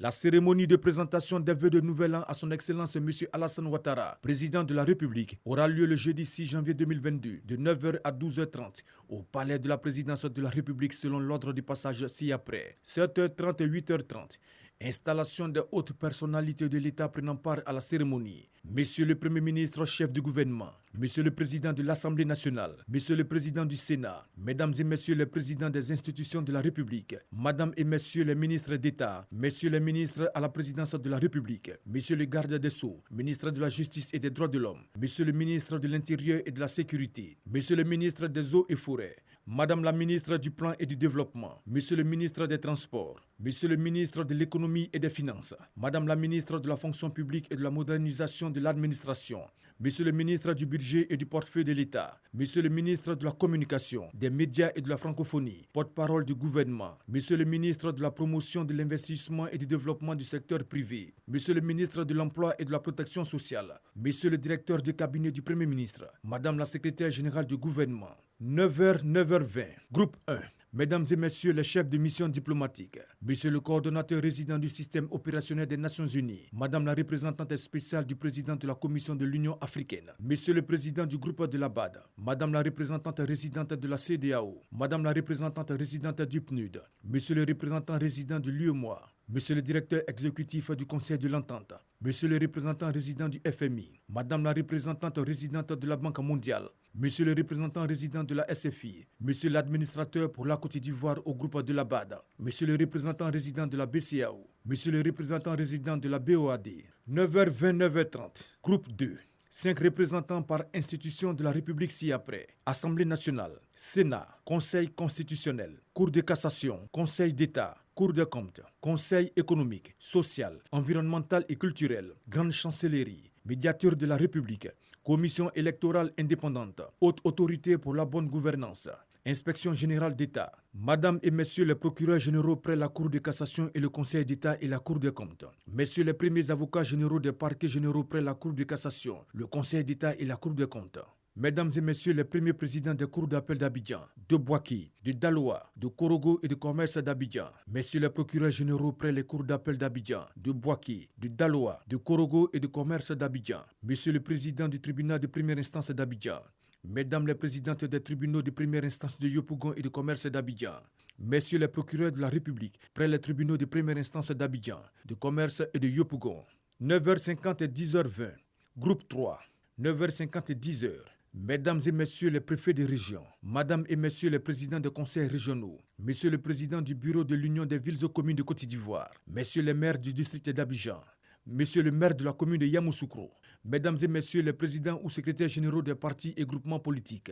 La cérémonie de présentation des vœux de nouvel an à son Excellence M. Alassane Ouattara, président de la République, aura lieu le jeudi 6 janvier 2022 de 9h à 12h30 au palais de la présidence de la République selon l'ordre du passage ci-après. 7h30 et 8h30. Installation des hautes personnalités de l'État prenant part à la cérémonie. Monsieur le Premier ministre, chef du gouvernement, Monsieur le Président de l'Assemblée nationale, Monsieur le Président du Sénat, Mesdames et Messieurs les Présidents des institutions de la République, Madame et Messieurs les ministres d'État, Messieurs les ministres à la présidence de la République, Monsieur le garde des Sceaux, Ministre de la Justice et des Droits de l'Homme, Monsieur le ministre de l'Intérieur et de la Sécurité, Monsieur le ministre des Eaux et Forêts, Madame la ministre du Plan et du Développement, Monsieur le ministre des Transports, Monsieur le ministre de l'Économie et des Finances, Madame la ministre de la Fonction publique et de la modernisation de l'administration, Monsieur le ministre du Budget et du Portefeuille de l'État, Monsieur le ministre de la Communication, des Médias et de la Francophonie, porte-parole du gouvernement, Monsieur le ministre de la Promotion de l'investissement et du développement du secteur privé, Monsieur le ministre de l'Emploi et de la Protection sociale, Monsieur le directeur du cabinet du Premier ministre, Madame la secrétaire générale du gouvernement. 9h, 9h20. Groupe 1. Mesdames et Messieurs les chefs de mission diplomatique, Monsieur le coordonnateur résident du système opérationnel des Nations Unies, Madame la représentante spéciale du président de la Commission de l'Union africaine, Monsieur le président du groupe de la BAD, Madame la représentante résidente de la CEDEAO, Madame la représentante résidente du PNUD, Monsieur le représentant résident de l'UEMOA, Monsieur le directeur exécutif du Conseil de l'Entente, Monsieur le représentant résident du FMI, Madame la représentante résidente de la Banque mondiale, Monsieur le représentant résident de la SFI, Monsieur l'administrateur pour la Côte d'Ivoire au groupe de la BAD, Monsieur le représentant résident de la BCAO, Monsieur le représentant résident de la BOAD. 9h20, 9h30. Groupe 2. 5 représentants par institution de la République ci-après. Assemblée nationale, Sénat, Conseil constitutionnel, Cour de cassation, Conseil d'État, Cour des comptes, Conseil économique, social, environnemental et culturel, Grande chancellerie, Médiateur de la République, Commission électorale indépendante, Haute autorité pour la bonne gouvernance, Inspection générale d'État, Madame et Messieurs les procureurs généraux près la Cour de cassation et le Conseil d'État et la Cour des comptes, Messieurs les premiers avocats généraux des parquets généraux près la Cour de cassation, le Conseil d'État et la Cour des comptes, Mesdames et Messieurs les premiers présidents des cours d'appel d'Abidjan, de Bouaki, de Daloa, de Korogo et de commerce d'Abidjan, Messieurs les procureurs généraux près les cours d'appel d'Abidjan, de Bouaki, de Daloa, de Korogo et de commerce d'Abidjan, Monsieur le président du tribunal de première instance d'Abidjan, Mesdames les présidentes des tribunaux de première instance de Yopougon et de commerce d'Abidjan, Messieurs les procureurs de la République près les tribunaux de première instance d'Abidjan, de commerce et de Yopougon. 9h50 et 10h20. Groupe 3. 9h50 et 10h. Mesdames et Messieurs les préfets de région, Madame et Messieurs les présidents des conseils régionaux, Monsieur le président du bureau de l'Union des villes et communes de Côte d'Ivoire, Messieurs les maires du district d'Abidjan, Monsieur le maire de la commune de Yamoussoukro, Mesdames et Messieurs les présidents ou secrétaires généraux des partis et groupements politiques.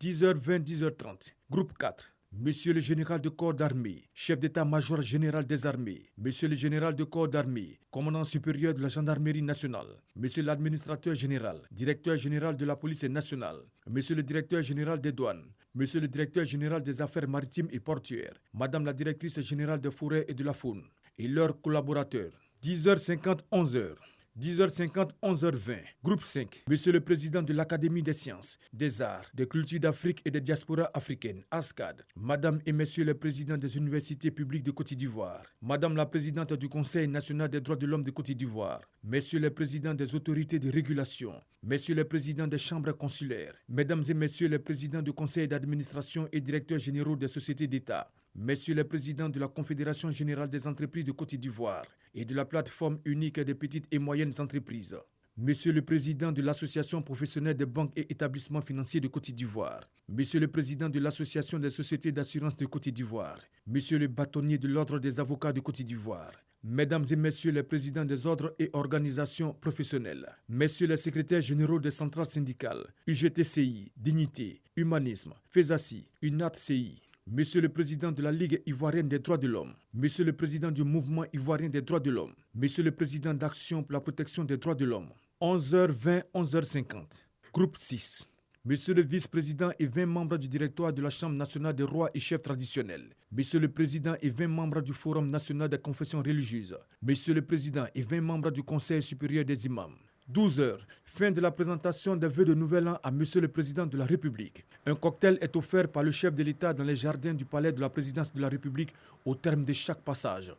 10h20, 10h30. Groupe 4. Monsieur le général de corps d'armée, chef d'état-major général des armées, Monsieur le général de corps d'armée, commandant supérieur de la gendarmerie nationale, Monsieur l'administrateur général, directeur général de la police nationale, Monsieur le directeur général des douanes, Monsieur le directeur général des affaires maritimes et portuaires, Madame la directrice générale des forêts et de la faune, et leurs collaborateurs. 10h50, 11h. 10h50, 11h20. Groupe 5. Monsieur le président de l'Académie des sciences, des arts, des cultures d'Afrique et des diasporas africaines, ASCAD. Madame et Messieurs les présidents des universités publiques de Côte d'Ivoire. Madame la présidente du Conseil national des droits de l'homme de Côte d'Ivoire. Messieurs les présidents des autorités de régulation. Messieurs les présidents des chambres consulaires. Mesdames et Messieurs les présidents du Conseil d'administration et directeurs généraux des sociétés d'État. Messieurs les présidents de la Confédération générale des entreprises de Côte d'Ivoire et de la plateforme unique des petites et moyennes entreprises. Monsieur le président de l'Association professionnelle des banques et établissements financiers de Côte d'Ivoire. Monsieur le président de l'Association des sociétés d'assurance de Côte d'Ivoire. Monsieur le bâtonnier de l'Ordre des avocats de Côte d'Ivoire. Mesdames et Messieurs les présidents des ordres et organisations professionnelles. Messieurs les secrétaires généraux des centrales syndicales, UGTCI, Dignité, Humanisme, FESACI, UNATCI. Monsieur le président de la Ligue ivoirienne des droits de l'homme, Monsieur le président du mouvement ivoirien des droits de l'homme, Monsieur le président d'Action pour la protection des droits de l'homme. 11h20, 11h50. Groupe 6. Monsieur le vice-président et 20 membres du directoire de la Chambre nationale des rois et chefs traditionnels. Monsieur le président et 20 membres du Forum national des confessions religieuses. Monsieur le président et 20 membres du Conseil supérieur des imams. 12h, fin de la présentation des vœux de nouvel an à Monsieur le Président de la République. Un cocktail est offert par le chef de l'État dans les jardins du palais de la présidence de la République au terme de chaque passage.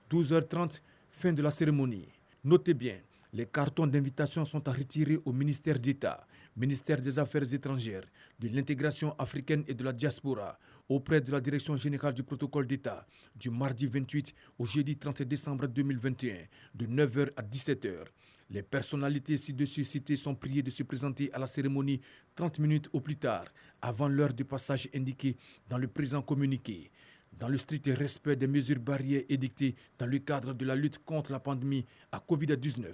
12h30, Fin de la cérémonie. Notez bien, les cartons d'invitation sont à retirer au ministère d'État, ministère des Affaires étrangères, de l'intégration africaine et de la diaspora, auprès de la Direction générale du protocole d'État, du mardi 28 au jeudi 30 décembre 2021, de 9h à 17h. Les personnalités ci-dessus citées sont priées de se présenter à la cérémonie 30 minutes au plus tard, avant l'heure du passage indiquée dans le présent communiqué, dans le strict respect des mesures barrières édictées dans le cadre de la lutte contre la pandémie à Covid-19.